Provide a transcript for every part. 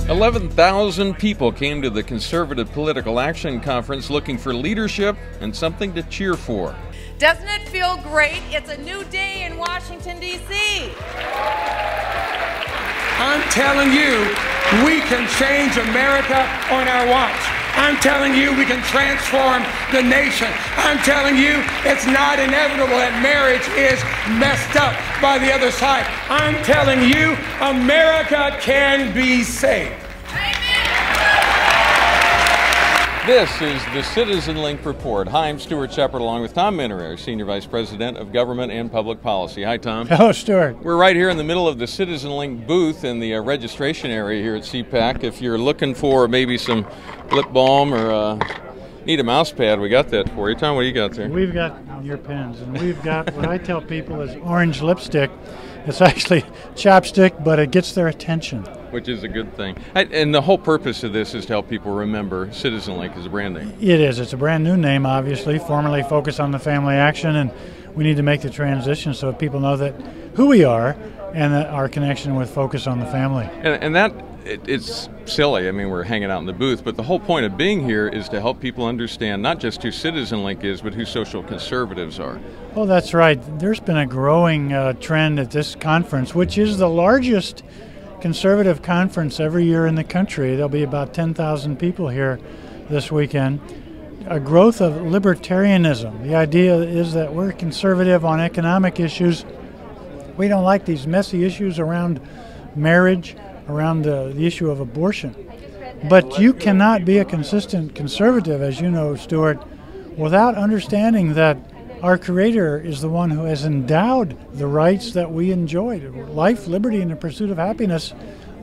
11,000 people came to the Conservative Political Action Conference looking for leadership and something to cheer for. Doesn't it feel great? It's a new day in Washington, D.C. I'm telling you, we can change America on our watch. I'm telling you, we can transform the nation. I'm telling you, it's not inevitable that marriage is messed up by the other side. I'm telling you, America can be saved. This is the CitizenLink Report. Hi, I'm Stuart Shepard, along with Tom Minnery, Senior Vice President of Government and Public Policy. Hi, Tom. Hello, Stuart. We're right here in the middle of the CitizenLink booth in the registration area here at CPAC. If you're looking for maybe some lip balm or need a mouse pad, we got that for you. Tom, what do you got there? We've got your pens, and we've got what I tell people is orange lipstick. It's actually chapstick, but it gets their attention. Which is a good thing. And the whole purpose of this is to help people remember CitizenLink as a brand name. It is. It's a brand new name, obviously, formerly focused on the family action, and we need to make the transition so people know that who we are and that our connection with focus on the family. And that, it's silly. I mean, we're hanging out in the booth, but the whole point of being here is to help people understand not just who CitizenLink is, but who social conservatives are. Oh, that's right. There's been a growing trend at this conference, which is the largest conservative conference every year in the country. There'll be about 10,000 people here this weekend. A growth of libertarianism. The idea is that we're conservative on economic issues. We don't like these messy issues around marriage, around the issue of abortion. But you cannot be a consistent conservative, as you know, Stuart, without understanding that our Creator is the one who has endowed the rights that we enjoy. Life, liberty, and the pursuit of happiness.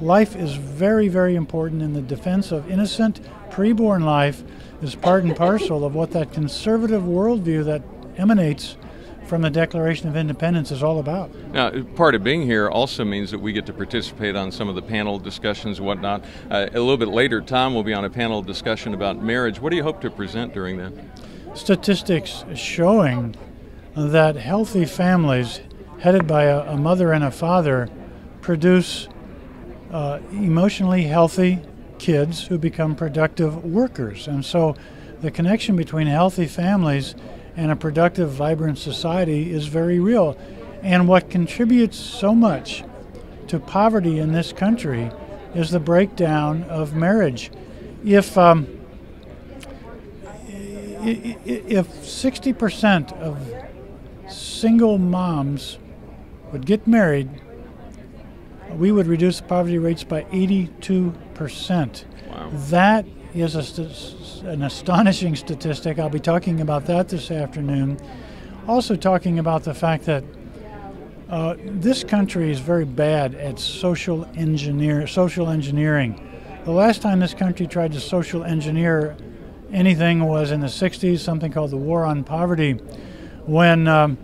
Life is very, very important, and the defense of innocent, preborn life is part and parcel of what that conservative worldview that emanates from the Declaration of Independence is all about. Now, part of being here also means that we get to participate on some of the panel discussions and whatnot. A little bit later, Tom will be on a panel discussion about marriage. What do you hope to present during that? Statistics showing that healthy families headed by a mother and a father produce emotionally healthy kids who become productive workers. And so the connection between healthy families and a productive, vibrant society is very real. And what contributes so much to poverty in this country is the breakdown of marriage. If 60% of single moms would get married, we would reduce poverty rates by 82%. Wow. That is an astonishing statistic. I'll be talking about that this afternoon. Also talking about the fact that this country is very bad at social engineering. The last time this country tried to social engineer anything was in the 60s, something called the War on Poverty, when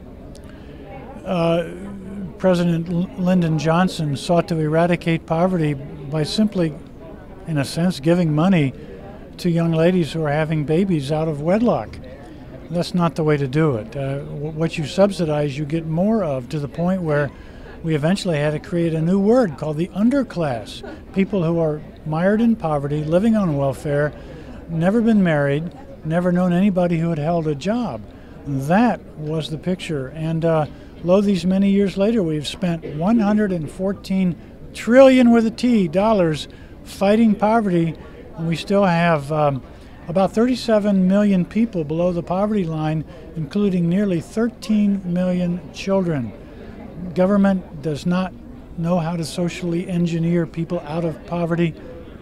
President Lyndon Johnson sought to eradicate poverty by simply, in a sense, giving money to young ladies who are having babies out of wedlock. That's not the way to do it. What you subsidize, you get more of, to the point where we eventually had to create a new word called the underclass. People who are mired in poverty, living on welfare, never been married, never known anybody who had held a job. That was the picture. And lo, these many years later, we've spent $114 trillion with a T dollars fighting poverty, and we still have about 37 million people below the poverty line, including nearly 13 million children. Government does not know how to socially engineer people out of poverty.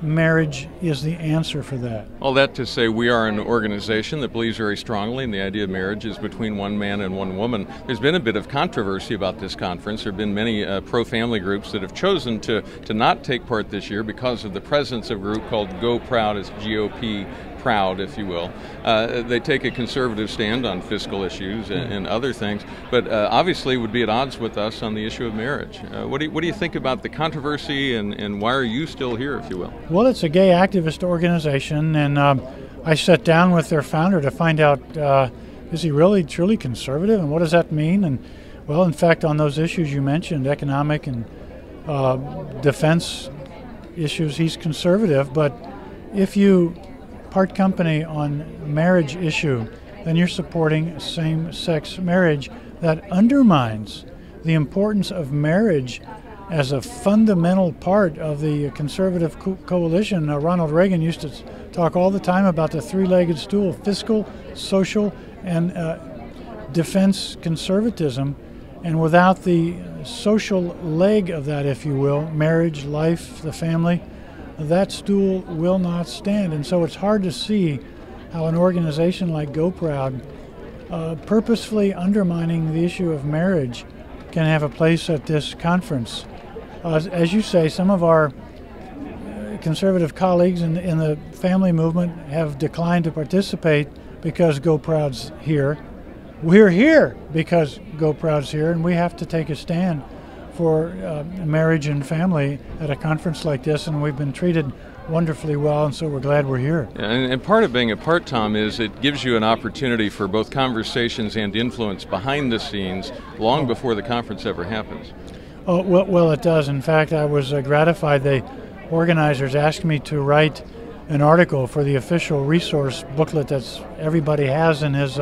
Marriage is the answer for that. All that to say, we are an organization that believes very strongly in the idea of marriage is between one man and one woman. There's been a bit of controversy about this conference. There have been many pro-family groups that have chosen to not take part this year because of the presence of a group called GoProud. It's GOP proud, if you will. They take a conservative stand on fiscal issues and other things, but obviously would be at odds with us on the issue of marriage. What do you think about the controversy, and why are you still here, if you will? Well, it's a gay activist organization, and I sat down with their founder to find out, is he really truly conservative, and what does that mean? And well, in fact, on those issues you mentioned, economic and defense issues, he's conservative, but if you part company on marriage issue, then you're supporting same-sex marriage that undermines the importance of marriage as a fundamental part of the conservative coalition. Ronald Reagan used to talk all the time about the three-legged stool: fiscal, social, and defense conservatism. And without the social leg of that, if you will, marriage, life, the family, that stool will not stand. And so it's hard to see how an organization like GoProud, purposefully undermining the issue of marriage, can have a place at this conference. As you say, some of our conservative colleagues in the family movement have declined to participate because GoProud's here. We're here because GoProud's here, and we have to take a stand for marriage and family at a conference like this, and we've been treated wonderfully well, and so we're glad we're here. And part of being a part, Tom, is it gives you an opportunity for both conversations and influence behind the scenes long before the conference ever happens. Oh, well, it does. In fact, I was gratified. The organizers asked me to write an article for the official resource booklet that everybody has in his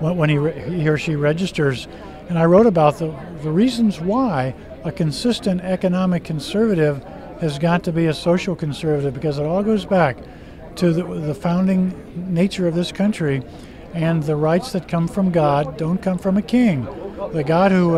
when he or she registers. And I wrote about the reasons why a consistent economic conservative has got to be a social conservative, because it all goes back to the founding nature of this country, and the rights that come from God don't come from a king. The God who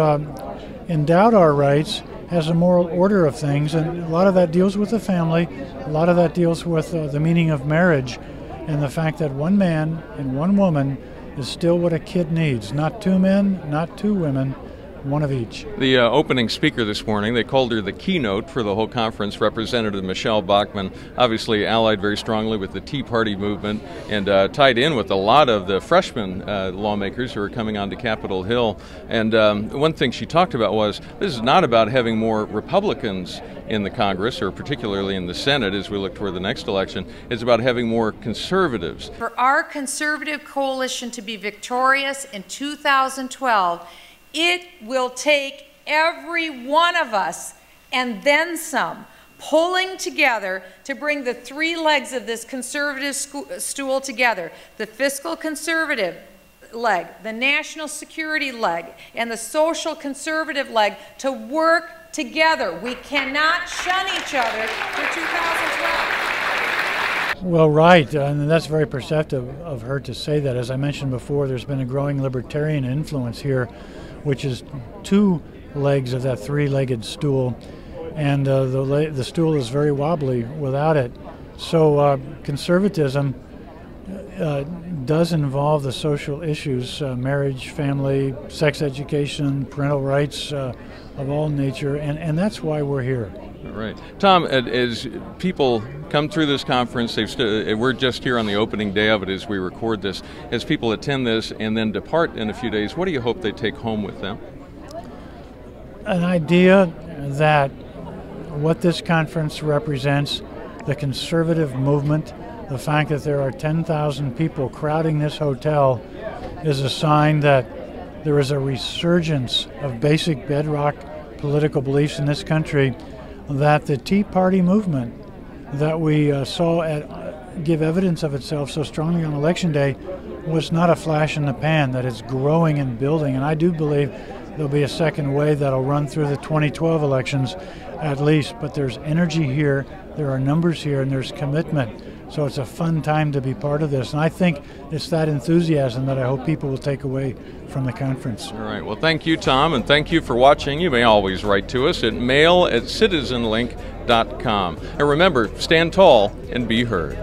endowed our rights has a moral order of things, and a lot of that deals with the family, a lot of that deals with the meaning of marriage, and the fact that one man and one woman is still what a kid needs. Not two men, not two women, one of each. The opening speaker this morning, they called her the keynote for the whole conference, Representative Michelle Bachmann, obviously allied very strongly with the Tea Party movement and tied in with a lot of the freshman lawmakers who are coming onto Capitol Hill. And one thing she talked about was, this is not about having more Republicans in the Congress, or particularly in the Senate as we look toward the next election. It's about having more conservatives. For our conservative coalition to be victorious in 2012, it will take every one of us, and then some, pulling together to bring the three legs of this conservative stool together: the fiscal conservative leg, the national security leg, and the social conservative leg, to work together. We cannot shun each other for 2012. Well, right, and that's very perceptive of her to say that. As I mentioned before, there's been a growing libertarian influence here, which is two legs of that three-legged stool, and the stool is very wobbly without it. So conservatism does involve the social issues, marriage, family, sex education, parental rights of all nature, and that's why we're here. Right. Tom, as people come through this conference, we're just here on the opening day of it as we record this. As people attend this and then depart in a few days, what do you hope they take home with them? An idea that what this conference represents, the conservative movement, the fact that there are 10,000 people crowding this hotel, is a sign that there is a resurgence of basic bedrock political beliefs in this country, that the Tea Party movement that we saw give evidence of itself so strongly on Election Day was not a flash in the pan, that it's growing and building. And I do believe there'll be a second wave that'll run through the 2012 elections at least. But there's energy here, there are numbers here, and there's commitment. So it's a fun time to be part of this. And I think it's that enthusiasm that I hope people will take away from the conference. All right. Well, thank you, Tom, and thank you for watching. You may always write to us at mail@citizenlink.com. And remember, stand tall and be heard.